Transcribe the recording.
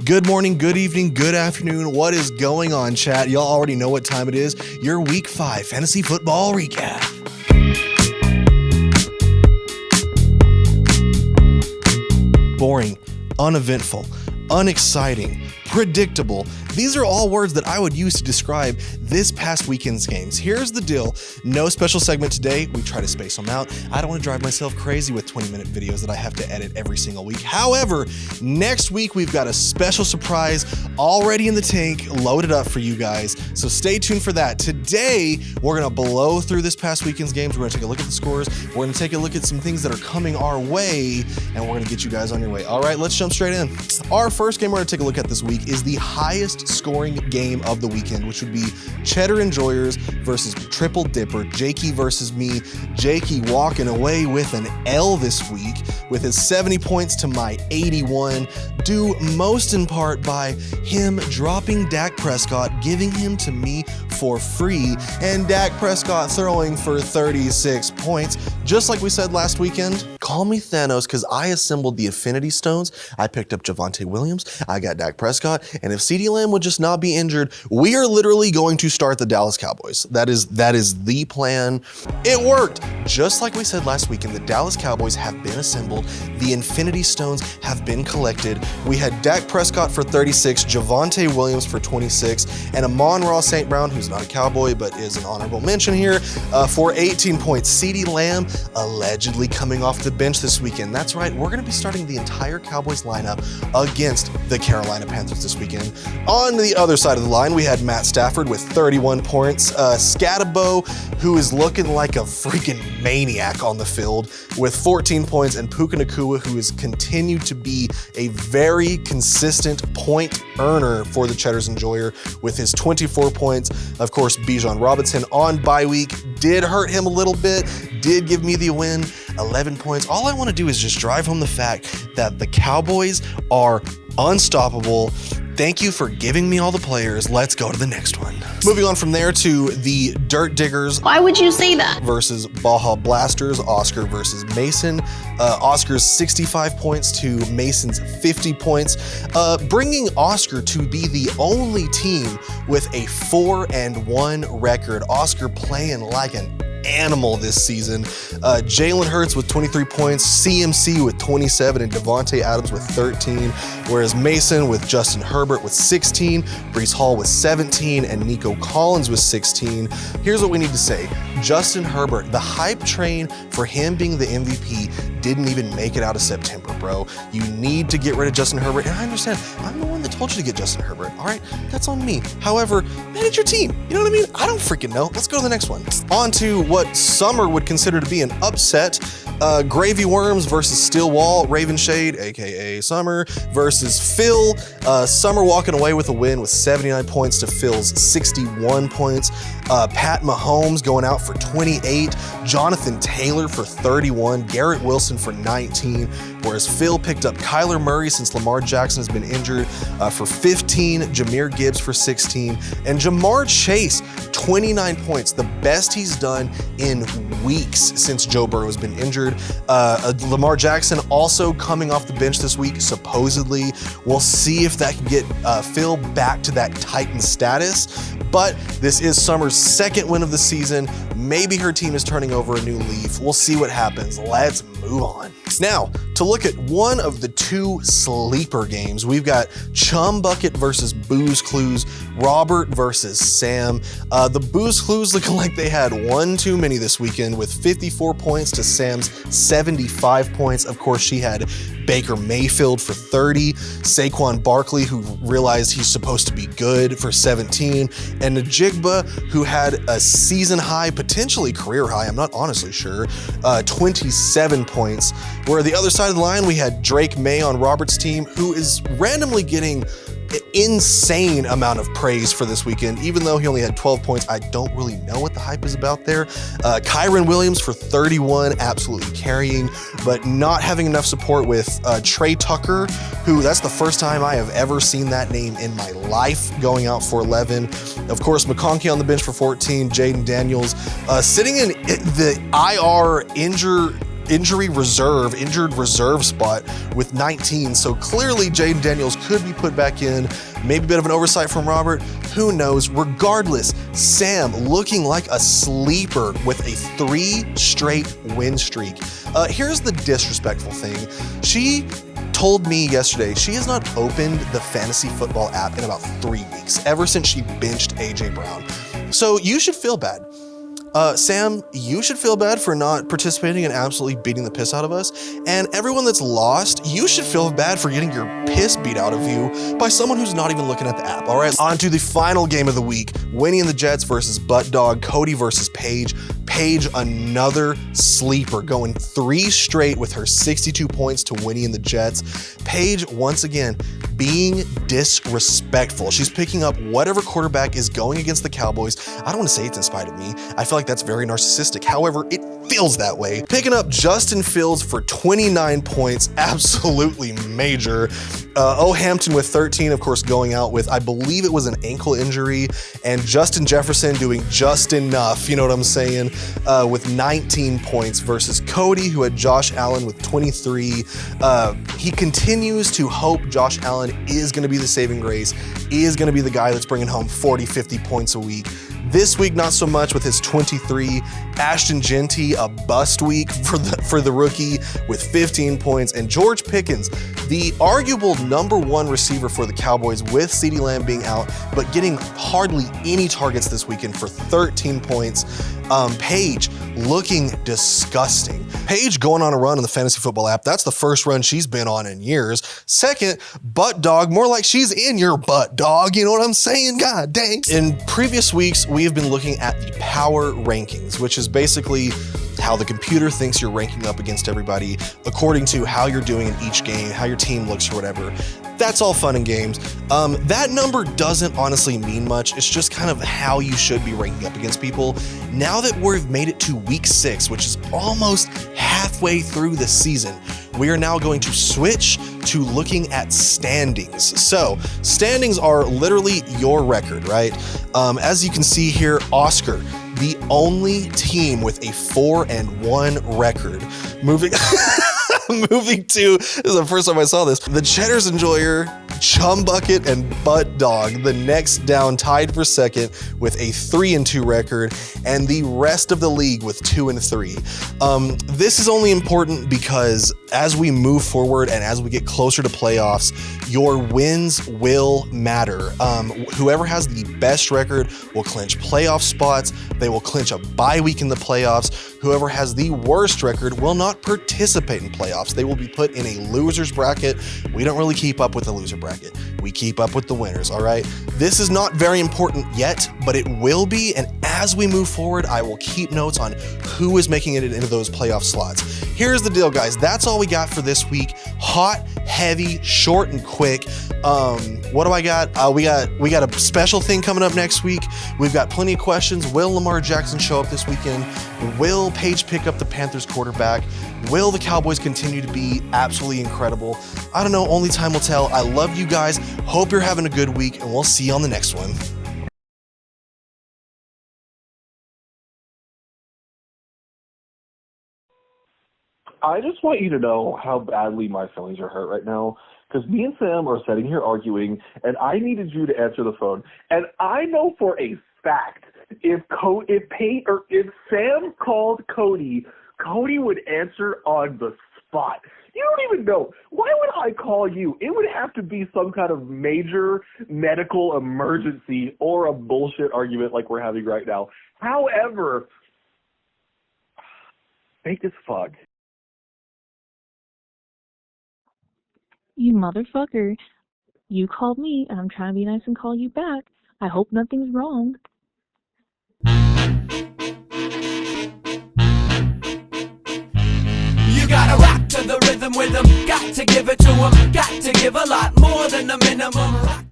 Good morning, good evening, good afternoon. What is going on, chat? Y'all already know what time it is. Your Week 5 Fantasy Football Recap. Boring, uneventful, unexciting, predictable. These are all words that I would use to describe this past weekend's games. Here's the deal. No special segment today. We try to space them out. I don't want to drive myself crazy with 20-minute videos that I have to edit every single week. However, next week we've got a special surprise already in the tank, loaded up for you guys. So stay tuned for that. Today, we're going to blow through this past weekend's games. We're going to take a look at the scores. We're going to take a look at some things that are coming our way, and we're going to get you guys on your way. All right, let's jump straight in. Our first game we're going to take a look at this week is the highest scoring game of the weekend, which would be Cheddar Enjoyers versus Triple Dipper. Jakey versus me. Jakey walking away with an L this week with his 70 points to my 81, due most in part by him dropping Dak Prescott, giving him to me for free, and Dak Prescott throwing for 36 points. Just like we said last weekend, call me Thanos because I assembled the Infinity Stones. I picked up Javonte Williams. I got Dak Prescott. And if CeeDee Lamb would just not be injured, we are literally going to start the Dallas Cowboys. That is the plan. It worked. Just like we said last weekend, the Dallas Cowboys have been assembled. The Infinity Stones have been collected. We had Dak Prescott for 36, Javonte Williams for 26, and Amon-Ra St. Brown, who's not a Cowboy but is an honorable mention here, for 18 points. CeeDee Lamb allegedly coming off the bench this weekend. That's right, we're going to be starting the entire Cowboys lineup against the Carolina Panthers this weekend. On the other side of the line, we had Matt Stafford with 31 points, Scatabo, who is looking like a freaking maniac on the field with 14 points, and Puka Nacua, who has continued to be a very consistent point earner for the Cheddar's Enjoyer with his 24 points. Of course, Bijan Robinson on bye week did hurt him a little bit, did give me the win, 11 points. All I want to do is just drive home the fact that the Cowboys are unstoppable. Thank you for giving me all the players. Let's go to the next one. Moving on from there to the Dirt Diggers. Why would you say that? Versus Baja Blasters, Oscar versus Mason. Oscar's 65 points to Mason's 50 points, bringing Oscar to be the only team with a 4-1 record. Oscar playing like an animal this season. Jalen Hurts with 23 points, CMC with 27, and Devontae Adams with 13, whereas Mason with Justin Herbert with 16, Breece Hall with 17, and Nico Collins with 16. Here's what we need to say. Justin Herbert, the hype train for him being the MVP didn't even make it out of September, bro. You need to get rid of Justin Herbert, and I understand. I'm the one that told you to get Justin Herbert, all right? That's on me. However, manage your team. You know what I mean? I don't freaking know. Let's go to the next one. On to what Summer would consider to be an upset. Gravy Worms versus Stillwall. Ravenshade, aka Summer, versus Phil. Summer walking away with a win with 79 points to Phil's 61 points. Pat Mahomes going out for 28. Jonathan Taylor for 31. Garrett Wilson for 19. Whereas Phil picked up Kyler Murray since Lamar Jackson has been injured for 15. Jahmyr Gibbs for 16. And Jamar Chase, 29 points. The best he's done in weeks since Joe Burrow has been injured. Lamar Jackson also coming off the bench this week, supposedly. We'll see if that can get Phil back to that Titan status. But this is Summer's second win of the season. Maybe her team is turning over a new leaf. We'll see what happens. Let's move on. Now, to look at one of the two sleeper games, we've got Chum Bucket versus Booze Clues, Robert versus Sam. The Booze Clues looking like they had one too many this weekend with 54 points to Sam's 75 points. Of course, she had Baker Mayfield for 30, Saquon Barkley, who realized he's supposed to be good, for 17, and Najigba, who had a season high, potentially career high, I'm not honestly sure, 27 points. Where the other side of the line, we had Drake May on Robert's team, who is randomly getting insane amount of praise for this weekend, even though he only had 12 points. I don't really know what the hype is about there. Kyron Williams for 31, absolutely carrying, but not having enough support with Trey Tucker, who that's the first time I have ever seen that name in my life, going out for 11. Of course, McConkey on the bench for 14, Jaden Daniels sitting in the IR injured reserve spot with 19. So clearly Jaden Daniels could be put back in. Maybe a bit of an oversight from Robert. Who knows? Regardless, Sam looking like a sleeper with a 3 straight win streak. Here's the disrespectful thing. She told me yesterday she has not opened the fantasy football app in about 3 weeks, ever since she benched AJ Brown. So you should feel bad. Sam, you should feel bad for not participating and absolutely beating the piss out of us. And everyone that's lost, you should feel bad for getting your piss beat out of you by someone who's not even looking at the app. All right, on to the final game of the week. Winnie and the Jets versus Butt Dog. Cody versus Paige. Paige, another sleeper, going 3 straight with her 62 points to Winnie and the Jets. Paige, once again, being disrespectful. She's picking up whatever quarterback is going against the Cowboys. I don't want to say it's in spite of me. I feel like that's very narcissistic. However, it feels that way. Picking up Justin Fields for 29 points, absolutely major. Hampton with 13, of course, going out with, I believe it was an ankle injury, and Justin Jefferson doing just enough, you know what I'm saying, with 19 points versus Cody, who had Josh Allen with 23. He continues to hope Josh Allen is going to be the saving grace, is going to be the guy that's bringing home 40, 50 points a week. This week, not so much with his 23. Ashton Genty, a bust week for the rookie with 15 points. And George Pickens, the arguable #1 receiver for the Cowboys with CeeDee Lamb being out, but getting hardly any targets this weekend for 13 points. Paige looking disgusting. Paige going on a run in the fantasy football app. That's the first run she's been on in years. Second, Butt Dog, more like she's in your butt, dog. You know what I'm saying? God dang. In previous weeks, we have been looking at the power rankings, which is basically how the computer thinks you're ranking up against everybody according to how you're doing in each game, how your team looks or whatever. That's all fun and games. That number doesn't honestly mean much. It's just kind of how you should be ranking up against people. Now that we've made it to week 6, which is almost halfway through the season, we are now going to switch to looking at standings. So standings are literally your record, right? As you can see here, Oscar, the only team with a 4-1 record. Moving to, this is the first time I saw this, the Cheddar's Enjoyer, Chum Bucket, and Butt Dog, the next down, tied for second with a 3-2 record, and the rest of the league with 2-3. This is only important because as we move forward and as we get closer to playoffs, your wins will matter. Whoever has the best record will clinch playoff spots. They will clinch a bye week in the playoffs. Whoever has the worst record will not participate in playoffs. They will be put in a loser's bracket. We don't really keep up with the loser bracket. We keep up with the winners, all right? This is not very important yet, but it will be, and as we move forward, I will keep notes on who is making it into those playoff slots. Here's the deal, guys. That's all we got for this week. Hot, heavy, short, and quick. What do I got? We got a special thing coming up next week. We've got plenty of questions. Will Lamar Jackson show up this weekend? Will Paige pick up the Panthers quarterback? Will the Cowboys continue to be absolutely incredible? I don't know. Only time will tell. I love you guys. Hope you're having a good week, and we'll see you on the next one. I just want you to know how badly my feelings are hurt right now, because me and Sam are sitting here arguing, and I needed you to answer the phone. And I know for a fact if Sam called Cody, Cody would answer on the spot. You don't even know. Why would I call you? It would have to be some kind of major medical emergency or a bullshit argument like we're having right now. However, fake as fuck. You motherfucker. You called me, and I'm trying to be nice and call you back. I hope nothing's wrong. You gotta rock to the rhythm with them. Got to give it to them. Got to give a lot more than the minimum. Rock